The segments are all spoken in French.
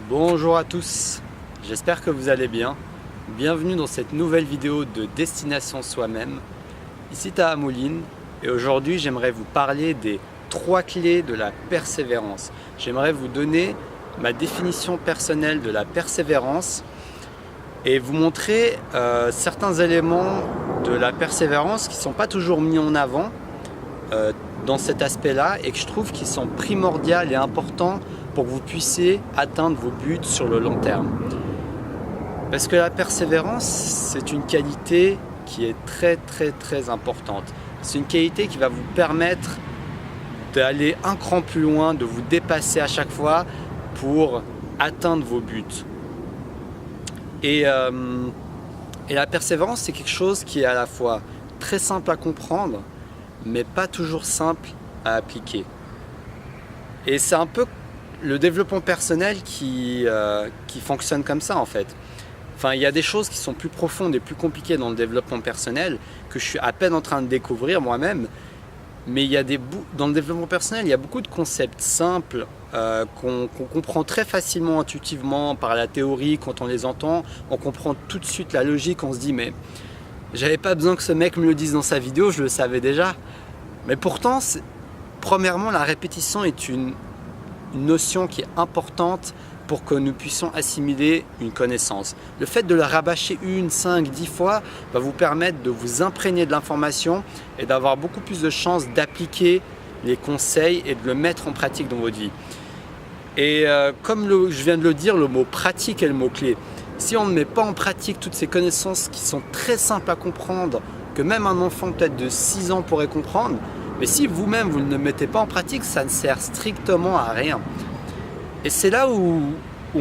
Bonjour à tous, j'espère que vous allez bien. Bienvenue dans cette nouvelle vidéo de Destination Soi-même. Ici Taha Mouline et aujourd'hui j'aimerais vous parler des 3 clés de la persévérance. J'aimerais vous donner ma définition personnelle de la persévérance et vous montrer certains éléments de la persévérance qui ne sont pas toujours mis en avant dans cet aspect-là et que je trouve qu'ils sont primordiaux et importants pour que vous puissiez atteindre vos buts sur le long terme. Parce que la persévérance, c'est une qualité qui est très importante. C'est une qualité qui va vous permettre d'aller un cran plus loin, de vous dépasser à chaque fois pour atteindre vos buts. Et la persévérance, c'est quelque chose qui est à la fois très simple à comprendre, mais pas toujours simple à appliquer. Et c'est un peu le développement personnel qui fonctionne comme ça en fait. Enfin, il y a des choses qui sont plus profondes et plus compliquées dans le développement personnel que je suis à peine en train de découvrir moi-même. Mais dans le développement personnel, il y a beaucoup de concepts simples qu'on comprend très facilement, intuitivement, par la théorie. Quand on les entend, on comprend tout de suite la logique. On se dit, mais j'avais pas besoin que ce mec me le dise dans sa vidéo, je le savais déjà. Mais pourtant, premièrement, la répétition est une notion qui est importante pour que nous puissions assimiler une connaissance. Le fait de le rabâcher 1, 5, 10 fois va vous permettre de vous imprégner de l'information et d'avoir beaucoup plus de chances d'appliquer les conseils et de le mettre en pratique dans votre vie. Et comme je viens de le dire, le mot pratique est le mot clé. Si on ne met pas en pratique toutes ces connaissances qui sont très simples à comprendre, que même un enfant peut-être de 6 ans pourrait comprendre, mais si vous-même vous ne le mettez pas en pratique, ça ne sert strictement à rien. Et c'est là où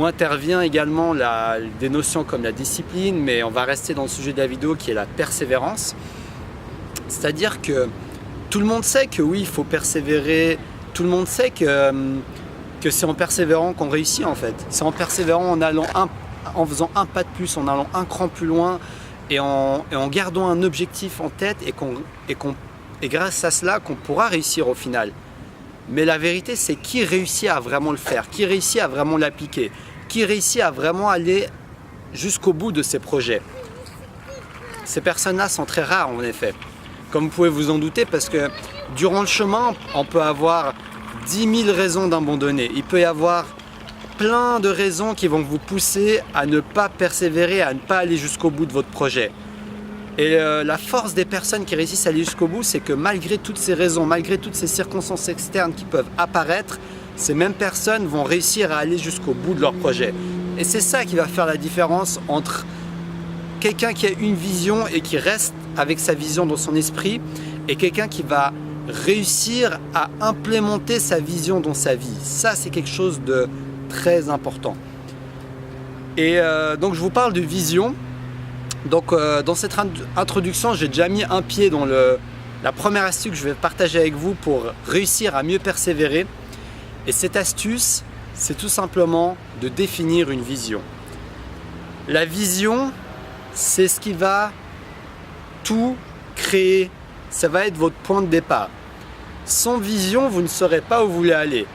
intervient également des notions comme la discipline, mais on va rester dans le sujet de la vidéo qui est la persévérance. C'est-à-dire que tout le monde sait que oui, il faut persévérer, tout le monde sait que c'est en persévérant qu'on réussit en fait. C'est en persévérant, en faisant un pas de plus, en allant un cran plus loin et en gardant un objectif en tête et grâce à cela qu'on pourra réussir au final. Mais la vérité, c'est qui réussit à vraiment le faire, qui réussit à vraiment l'appliquer, qui réussit à vraiment aller jusqu'au bout de ses projets. Ces personnes-là sont très rares en effet, comme vous pouvez vous en douter, parce que durant le chemin, on peut avoir 10 000 raisons d'abandonner. Il peut y avoir plein de raisons qui vont vous pousser à ne pas persévérer, à ne pas aller jusqu'au bout de votre projet. Et la force des personnes qui réussissent à aller jusqu'au bout, c'est que malgré toutes ces raisons, malgré toutes ces circonstances externes qui peuvent apparaître, ces mêmes personnes vont réussir à aller jusqu'au bout de leur projet. Et c'est ça qui va faire la différence entre quelqu'un qui a une vision et qui reste avec sa vision dans son esprit et quelqu'un qui va réussir à implémenter sa vision dans sa vie. Ça, c'est quelque chose de très important. Et donc je vous parle de vision. Donc dans cette introduction, j'ai déjà mis un pied dans la première astuce que je vais partager avec vous pour réussir à mieux persévérer. Et cette astuce, c'est tout simplement de définir une vision. La vision, c'est ce qui va tout créer. Ça va être votre point de départ. Sans vision, vous ne saurez pas où vous voulez aller.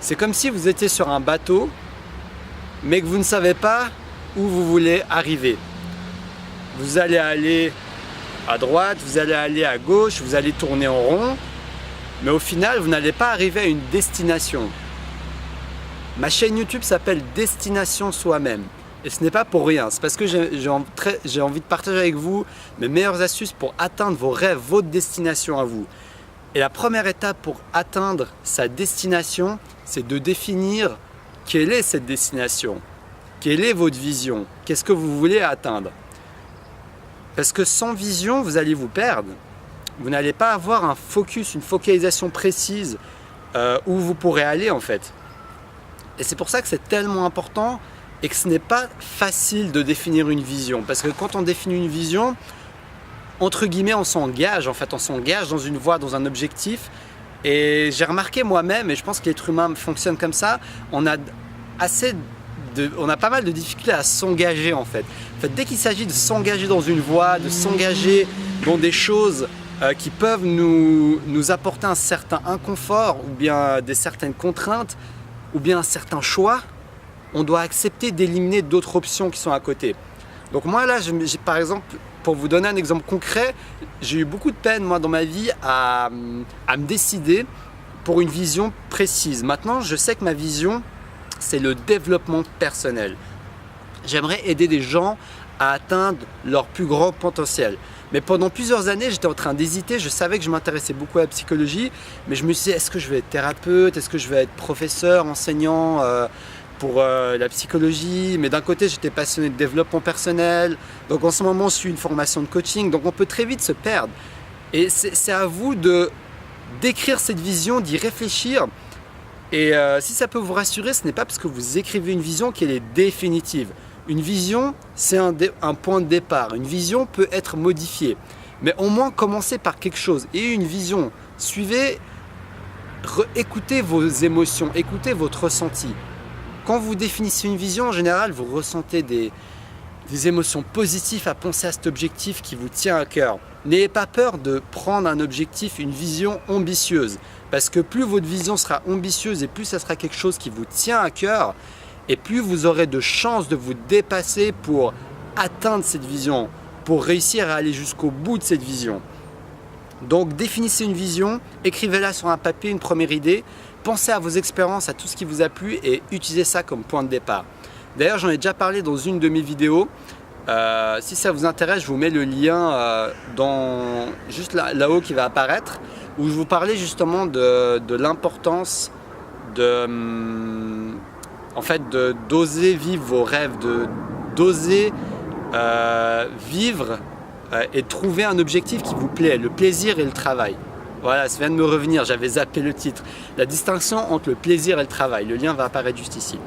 C'est comme si vous étiez sur un bateau, mais que vous ne savez pas où vous voulez arriver. Vous allez aller à droite, vous allez aller à gauche, vous allez tourner en rond, mais au final, vous n'allez pas arriver à une destination. Ma chaîne YouTube s'appelle Destination Soi-même. Et ce n'est pas pour rien, c'est parce que j'ai envie de partager avec vous mes meilleures astuces pour atteindre vos rêves, votre destination à vous. Et la première étape pour atteindre sa destination, c'est de définir quelle est cette destination, quelle est votre vision, qu'est-ce que vous voulez atteindre. Parce que sans vision, vous allez vous perdre. Vous n'allez pas avoir un focus, une focalisation précise où vous pourrez aller en fait. Et c'est pour ça que c'est tellement important et que ce n'est pas facile de définir une vision. Parce que quand on définit une vision, entre guillemets, on s'engage en fait, on s'engage dans une voie, dans un objectif. Et j'ai remarqué moi-même, et je pense que l'être humain fonctionne comme ça, on a pas mal de difficultés à s'engager en fait. Dès qu'il s'agit de s'engager dans une voie, de s'engager dans des choses qui peuvent nous apporter un certain inconfort ou bien certaines contraintes ou bien un certain choix, on doit accepter d'éliminer d'autres options qui sont à côté. Donc moi là, par exemple, pour vous donner un exemple concret, j'ai eu beaucoup de peine moi dans ma vie à me décider pour une vision précise. Maintenant, je sais que ma vision, c'est le développement personnel. J'aimerais aider des gens à atteindre leur plus grand potentiel. Mais pendant plusieurs années, j'étais en train d'hésiter. Je savais que je m'intéressais beaucoup à la psychologie, mais je me suis dit, est-ce que je vais être thérapeute? Est-ce que je vais être professeur, enseignant pour la psychologie? Mais d'un côté, j'étais passionné de développement personnel. Donc en ce moment, je suis une formation de coaching. Donc on peut très vite se perdre. Et c'est à vous d'écrire cette vision, d'y réfléchir. Et si ça peut vous rassurer, ce n'est pas parce que vous écrivez une vision qu'elle est définitive. Une vision, c'est un point de départ. Une vision peut être modifiée. Mais au moins, commencez par quelque chose. Et une vision, suivez, écoutez vos émotions, écoutez votre ressenti. Quand vous définissez une vision, en général, vous ressentez des émotions positives à penser à cet objectif qui vous tient à cœur. N'ayez pas peur de prendre un objectif, une vision ambitieuse. Parce que plus votre vision sera ambitieuse et plus ça sera quelque chose qui vous tient à cœur, et plus vous aurez de chances de vous dépasser pour atteindre cette vision, pour réussir à aller jusqu'au bout de cette vision. Donc définissez une vision, écrivez-la sur un papier, une première idée, pensez à vos expériences, à tout ce qui vous a plu et utilisez ça comme point de départ. D'ailleurs, j'en ai déjà parlé dans une de mes vidéos. Si ça vous intéresse, je vous mets le lien juste là-haut qui va apparaître, où je vous parlais justement de l'importance d'oser vivre vos rêves, d'oser vivre et trouver un objectif qui vous plaît, le plaisir et le travail. Voilà, ça vient de me revenir, j'avais zappé le titre. La distinction entre le plaisir et le travail, le lien va apparaître juste ici.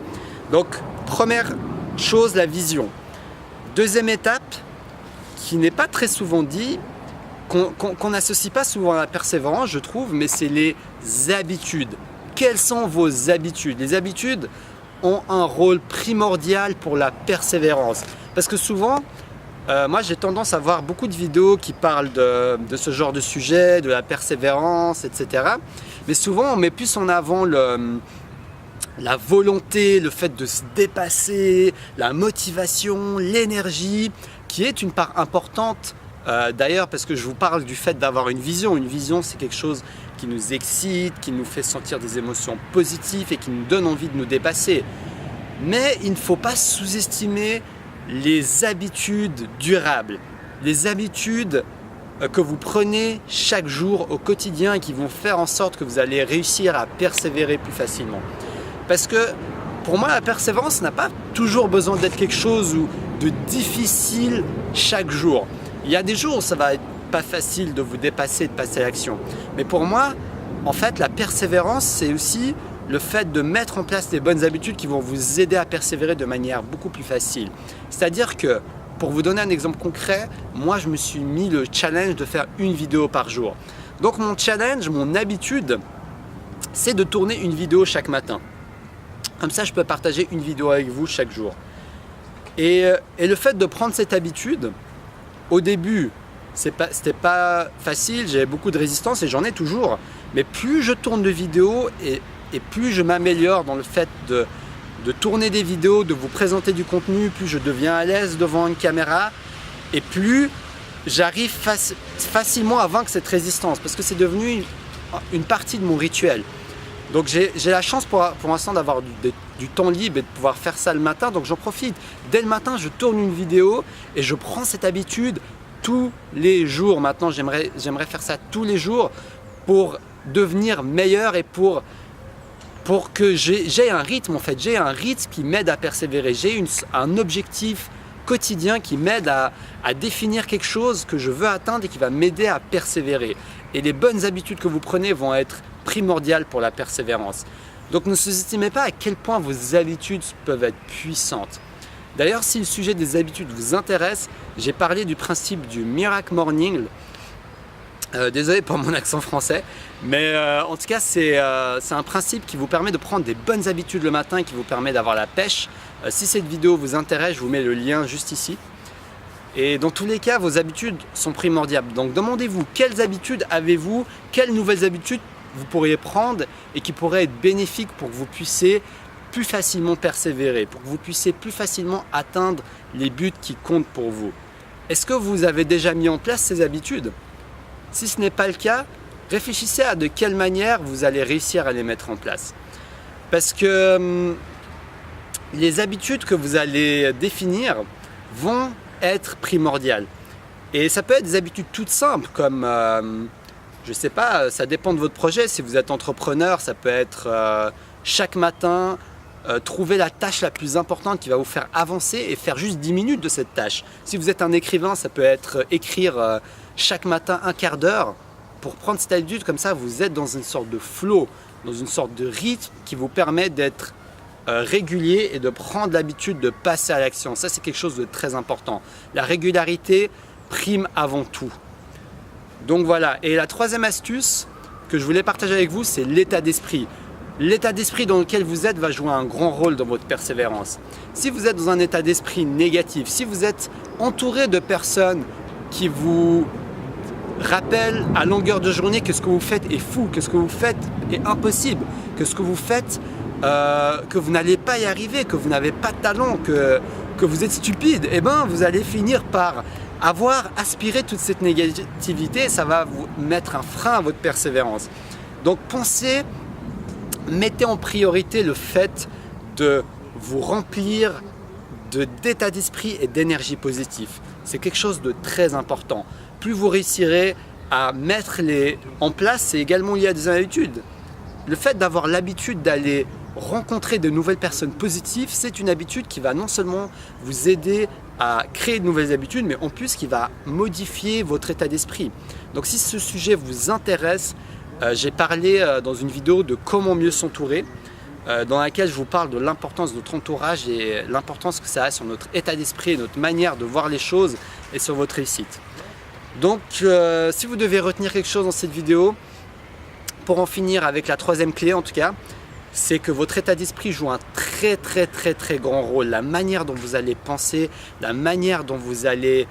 Donc, première chose, la vision. Deuxième étape, qui n'est pas très souvent dit, qu'on n'associe pas souvent à la persévérance, je trouve, mais c'est les habitudes. Quelles sont vos habitudes? Les habitudes ont un rôle primordial pour la persévérance. Parce que souvent, moi j'ai tendance à voir beaucoup de vidéos qui parlent de ce genre de sujet, de la persévérance, etc. Mais souvent on met plus en avant la volonté, le fait de se dépasser, la motivation, l'énergie, qui est une part importante. D'ailleurs, parce que je vous parle du fait d'avoir une vision. Une vision, c'est quelque chose qui nous excite, qui nous fait sentir des émotions positives et qui nous donne envie de nous dépasser. Mais il ne faut pas sous-estimer les habitudes durables, les habitudes que vous prenez chaque jour au quotidien et qui vont faire en sorte que vous allez réussir à persévérer plus facilement. Parce que pour moi, la persévérance n'a pas toujours besoin d'être quelque chose de difficile chaque jour. Il y a des jours où ça va être pas facile de vous dépasser, de passer à l'action. Mais pour moi, en fait, la persévérance, c'est aussi le fait de mettre en place les bonnes habitudes qui vont vous aider à persévérer de manière beaucoup plus facile. C'est-à-dire que, pour vous donner un exemple concret, moi, je me suis mis le challenge de faire une vidéo par jour. Donc, mon challenge, mon habitude, c'est de tourner une vidéo chaque matin. Comme ça, je peux partager une vidéo avec vous chaque jour. Et le fait de prendre cette habitude, au début, c'était pas facile, j'avais beaucoup de résistance et j'en ai toujours. Mais plus je tourne de vidéos et plus je m'améliore dans le fait de tourner des vidéos, de vous présenter du contenu, plus je deviens à l'aise devant une caméra et plus j'arrive facilement à vaincre cette résistance parce que c'est devenu une partie de mon rituel. Donc j'ai la chance pour l'instant d'avoir du temps libre et de pouvoir faire ça le matin, donc j'en profite. Dès le matin, je tourne une vidéo et je prends cette habitude tous les jours. Maintenant, j'aimerais faire ça tous les jours pour devenir meilleur et pour que j'ai un rythme en fait. J'ai un rythme qui m'aide à persévérer. J'ai un objectif quotidien qui m'aide à définir quelque chose que je veux atteindre et qui va m'aider à persévérer. Et les bonnes habitudes que vous prenez vont être primordiales pour la persévérance. Donc ne sous-estimez pas à quel point vos habitudes peuvent être puissantes. D'ailleurs, si le sujet des habitudes vous intéresse, j'ai parlé du principe du Miracle Morning. Désolé pour mon accent français, mais en tout cas c'est un principe qui vous permet de prendre des bonnes habitudes le matin et qui vous permet d'avoir la pêche. Si cette vidéo vous intéresse, je vous mets le lien juste ici. Et dans tous les cas, vos habitudes sont primordiales. Donc demandez-vous quelles habitudes avez-vous, quelles nouvelles habitudes vous pourriez prendre et qui pourraient être bénéfiques pour que vous puissiez plus facilement persévérer, pour que vous puissiez plus facilement atteindre les buts qui comptent pour vous. Est-ce que vous avez déjà mis en place ces habitudes? Si ce n'est pas le cas, réfléchissez à de quelle manière vous allez réussir à les mettre en place. Parce que les habitudes que vous allez définir vont être primordiales. Et ça peut être des habitudes toutes simples comme, je ne sais pas, ça dépend de votre projet. Si vous êtes entrepreneur, ça peut être chaque matin, trouver la tâche la plus importante qui va vous faire avancer et faire juste 10 minutes de cette tâche. Si vous êtes un écrivain, ça peut être écrire chaque matin un quart d'heure. Pour prendre cette habitude, comme ça, vous êtes dans une sorte de flow, dans une sorte de rythme qui vous permet d'être régulier et de prendre l'habitude de passer à l'action. Ça, c'est quelque chose de très important. La régularité prime avant tout. Donc voilà. Et la troisième astuce que je voulais partager avec vous, c'est l'état d'esprit. L'état d'esprit dans lequel vous êtes va jouer un grand rôle dans votre persévérance. Si vous êtes dans un état d'esprit négatif, si vous êtes entouré de personnes qui vous rappellent à longueur de journée que ce que vous faites est fou, que ce que vous faites est impossible, que ce que vous faites, que vous n'allez pas y arriver, que vous n'avez pas de talent, que vous êtes stupide, eh bien vous allez finir par avoir aspiré toute cette négativité et ça va vous mettre un frein à votre persévérance. Donc mettez en priorité le fait de vous remplir d'état d'esprit et d'énergie positive. C'est quelque chose de très important. Plus vous réussirez à mettre en place, c'est également lié à des habitudes. Le fait d'avoir l'habitude d'aller rencontrer de nouvelles personnes positives, c'est une habitude qui va non seulement vous aider à créer de nouvelles habitudes, mais en plus qui va modifier votre état d'esprit. Donc si ce sujet vous intéresse, j'ai parlé dans une vidéo de comment mieux s'entourer, dans laquelle je vous parle de l'importance de notre entourage et l'importance que ça a sur notre état d'esprit et notre manière de voir les choses et sur votre réussite. Donc si vous devez retenir quelque chose dans cette vidéo, pour en finir avec la troisième clé en tout cas, c'est que votre état d'esprit joue un très grand rôle. La manière dont vous allez penser, la manière dont vous allez,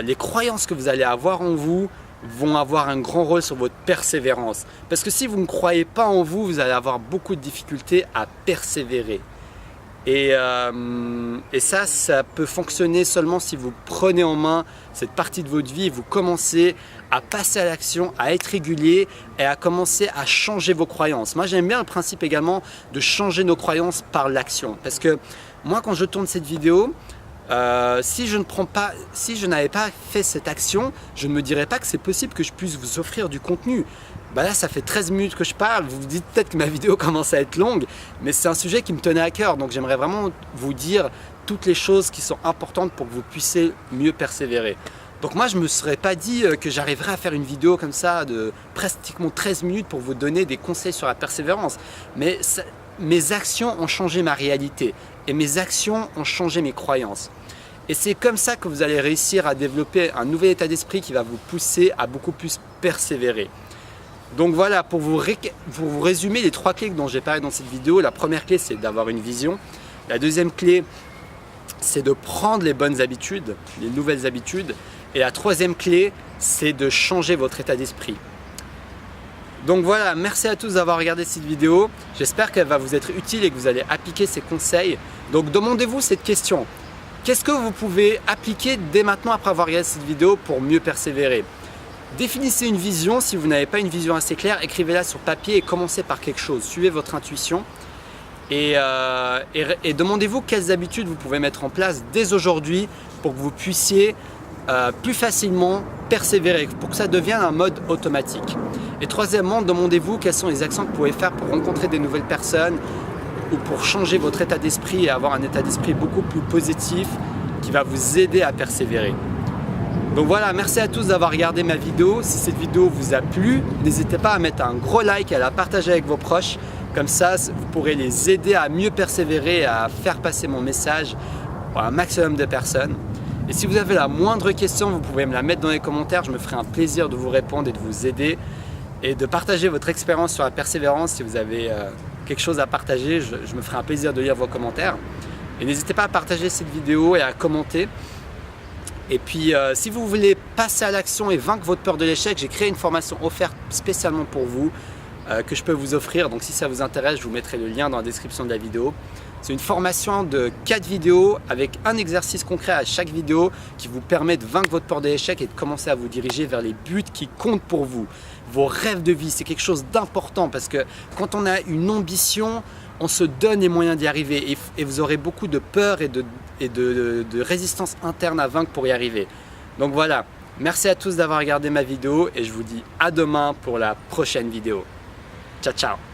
les croyances que vous allez avoir en vous vont avoir un grand rôle sur votre persévérance. Parce que si vous ne croyez pas en vous, vous allez avoir beaucoup de difficultés à persévérer. Et ça peut fonctionner seulement si vous prenez en main cette partie de votre vie et vous commencez à passer à l'action, à être régulier et à commencer à changer vos croyances. Moi, j'aime bien le principe également de changer nos croyances par l'action. Parce que moi, quand je tourne cette vidéo, si je n'avais pas fait cette action, je ne me dirais pas que c'est possible que je puisse vous offrir du contenu. Bah là, ça fait 13 minutes que je parle, vous vous dites peut-être que ma vidéo commence à être longue, mais c'est un sujet qui me tenait à cœur, donc j'aimerais vraiment vous dire toutes les choses qui sont importantes pour que vous puissiez mieux persévérer. Donc moi, je ne me serais pas dit que j'arriverais à faire une vidéo comme ça de pratiquement 13 minutes pour vous donner des conseils sur la persévérance, mais mes actions ont changé ma réalité et mes actions ont changé mes croyances. Et c'est comme ça que vous allez réussir à développer un nouvel état d'esprit qui va vous pousser à beaucoup plus persévérer. Donc voilà, pour vous résumer les trois clés dont j'ai parlé dans cette vidéo, la première clé c'est d'avoir une vision. La deuxième clé c'est de prendre les bonnes habitudes, les nouvelles habitudes. Et la troisième clé c'est de changer votre état d'esprit. Donc voilà, merci à tous d'avoir regardé cette vidéo. J'espère qu'elle va vous être utile et que vous allez appliquer ces conseils. Donc demandez-vous cette question. Qu'est-ce que vous pouvez appliquer dès maintenant après avoir regardé cette vidéo pour mieux persévérer? Définissez une vision. Si vous n'avez pas une vision assez claire, écrivez-la sur papier et commencez par quelque chose. Suivez votre intuition et demandez-vous quelles habitudes vous pouvez mettre en place dès aujourd'hui pour que vous puissiez plus facilement persévérer, pour que ça devienne un mode automatique. Et troisièmement, demandez-vous quelles sont les actions que vous pouvez faire pour rencontrer des nouvelles personnes ou pour changer votre état d'esprit et avoir un état d'esprit beaucoup plus positif qui va vous aider à persévérer. Donc voilà, merci à tous d'avoir regardé ma vidéo. Si cette vidéo vous a plu, n'hésitez pas à mettre un gros like et à la partager avec vos proches. Comme ça, vous pourrez les aider à mieux persévérer et à faire passer mon message à un maximum de personnes. Et si vous avez la moindre question, vous pouvez me la mettre dans les commentaires. Je me ferai un plaisir de vous répondre et de vous aider et de partager votre expérience sur la persévérance. Si vous avez quelque chose à partager, je me ferai un plaisir de lire vos commentaires. Et n'hésitez pas à partager cette vidéo et à commenter. Et puis, si vous voulez passer à l'action et vaincre votre peur de l'échec, j'ai créé une formation offerte spécialement pour vous. que je peux vous offrir. Donc si ça vous intéresse, je vous mettrai le lien dans la description de la vidéo. C'est une formation de 4 vidéos avec un exercice concret à chaque vidéo qui vous permet de vaincre votre peur de l'échec et de commencer à vous diriger vers les buts qui comptent pour vous. Vos rêves de vie, c'est quelque chose d'important parce que quand on a une ambition, on se donne les moyens d'y arriver et vous aurez beaucoup de peur et de résistance interne à vaincre pour y arriver. Donc voilà, merci à tous d'avoir regardé ma vidéo et je vous dis à demain pour la prochaine vidéo. Ciao, ciao!